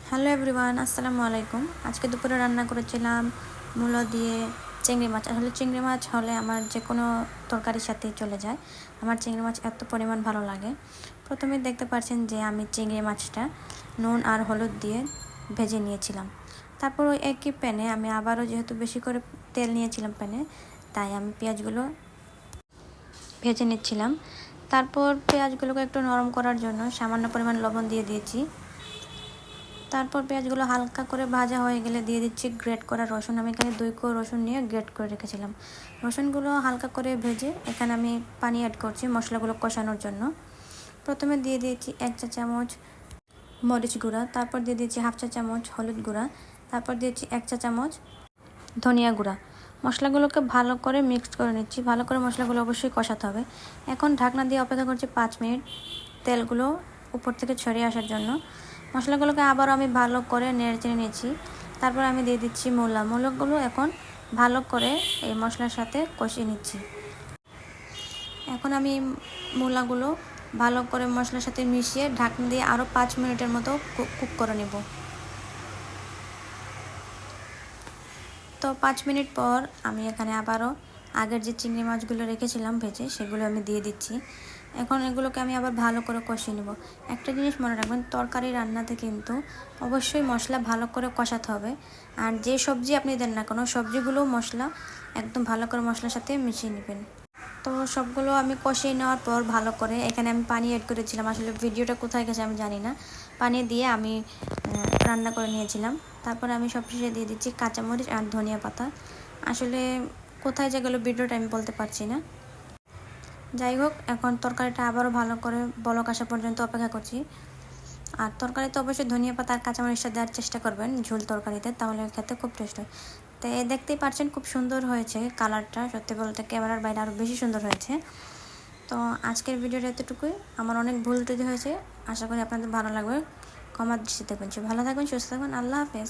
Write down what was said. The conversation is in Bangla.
হ্যালো এভরিওয়ান, আসসালামু আলাইকুম। আজকে দুপুরে রান্না করেছিলাম মূলো দিয়ে চিংড়ি মাছ। আসলে চিংড়ি মাছ হলে আমার যে কোনো তরকারির সাথে চলে যায়। আমার চিংড়ি মাছ এত পরিমাণ ভালো লাগে। প্রথমে দেখতে পাচ্ছেন যে আমি চিংড়ি মাছটা নুন আর হলুদ দিয়ে ভেজে নিয়েছিলাম। তারপর ওই একই প্যানে আমি আবারও যেহেতু বেশি করে তেল নিয়েছিলাম প্যানে, তাই আমি পেঁয়াজগুলো ভেজে নিচ্ছিলাম। তারপর পেঁয়াজগুলোকে একটু নরম করার জন্য সামান্য পরিমাণ লবণ দিয়ে দিয়েছি। তারপর পেঁয়াজগুলো হালকা করে ভাজা হয়ে গেলে দিয়ে দিচ্ছি গ্রেট করা রসুন। আমি এখানে 2 কোয়া রসুন নিয়ে গ্রেট করে রেখেছিলাম। রসুনগুলো হালকা করে ভেজে এখানে আমি পানি অ্যাড করছি মশলাগুলো কষানোর জন্য। প্রথমে দিয়ে দিয়েছি 1 চা চামচ মরিচ গুঁড়া, তারপর দিয়ে দিয়েছি 1/2 চা চামচ হলুদ গুঁড়া, তারপর দিয়েছি 1 চা চামচ ধনিয়া গুঁড়া। মশলাগুলোকে ভালো করে মিক্সড করে নিচ্ছি। ভালো করে মশলাগুলো অবশ্যই কষাতে হবে। এখন ঢাকনা দিয়ে অপেক্ষা করছি 5 মিনিট তেলগুলো উপর থেকে ছড়িয়ে আসার জন্য। মশলাগুলোকে আবারও আমি ভালো করে নেড়েচেড়ে নিয়েছি। তারপর আমি দিয়ে দিচ্ছি মূলাগুলো এখন ভালো করে এই মশলার সাথে কষিয়ে নিচ্ছি। এখন আমি মূলাগুলো ভালো করে মশলার সাথে মিশিয়ে ঢাকনা দিয়ে আরও 5 মিনিটের মতো কুক করে নেব। তো 5 মিনিট পর আমি এখানে আবারও আগের যে চিংড়ি মাছগুলো রেখেছিলাম ভেজে, সেগুলো আমি দিয়ে দিচ্ছি। এখন এগুলোকে আমি আবার ভালো করে কষিয়ে নেব। একটা জিনিস মনে রাখবেন, তরকারি রান্নাতে কিন্তু অবশ্যই মশলা ভালো করে কষাতে হবে। আর যে সবজি আপনি দেন না কেন, সবজিগুলোও মশলা একদম ভালো করে মশলার সাথে মিশিয়ে নেবেন। তো সবগুলো আমি কষিয়ে নেওয়ার পর ভালো করে এখানে আমি পানি অ্যাড করেছিলাম। আসলে ভিডিওটা কোথায় গেছে আমি জানি না। পানি দিয়ে আমি রান্না করে নিয়েছিলাম। তারপরে আমি সবশেষে দিয়ে দিচ্ছি কাঁচামরিচ আর ধনিয়া পাতা। আসলে কোথায় যে গেলো ভিডিওটা আমি বলতে পারছি না। যাই হোক, এখন তরকারিটা আবারও ভালো করে বলক আসা পর্যন্ত অপেক্ষা করছি। আর তরকারিতে অবশ্যই ধনিয়া পাতা আর কাঁচামরিচটা দেওয়ার চেষ্টা করবেন ঝোল তরকারিতে, তাহলে খেতে খুব টেস্ট হয়। তো দেখতেই পাচ্ছেন খুব সুন্দর হয়েছে কালারটা। সত্যি বলতে ক্যামেরার বাইরে আরও বেশি সুন্দর হয়েছে। তো আজকের ভিডিওটা এতটুকুই। আমার অনেক ভুল ত্রুটি হয়েছে, আশা করি আপনাদের ভালো লাগবে। ক্ষমার দৃষ্টিতে দেখবেন। ভালো থাকবেন, সুস্থ থাকবেন। আল্লাহ হাফেজ।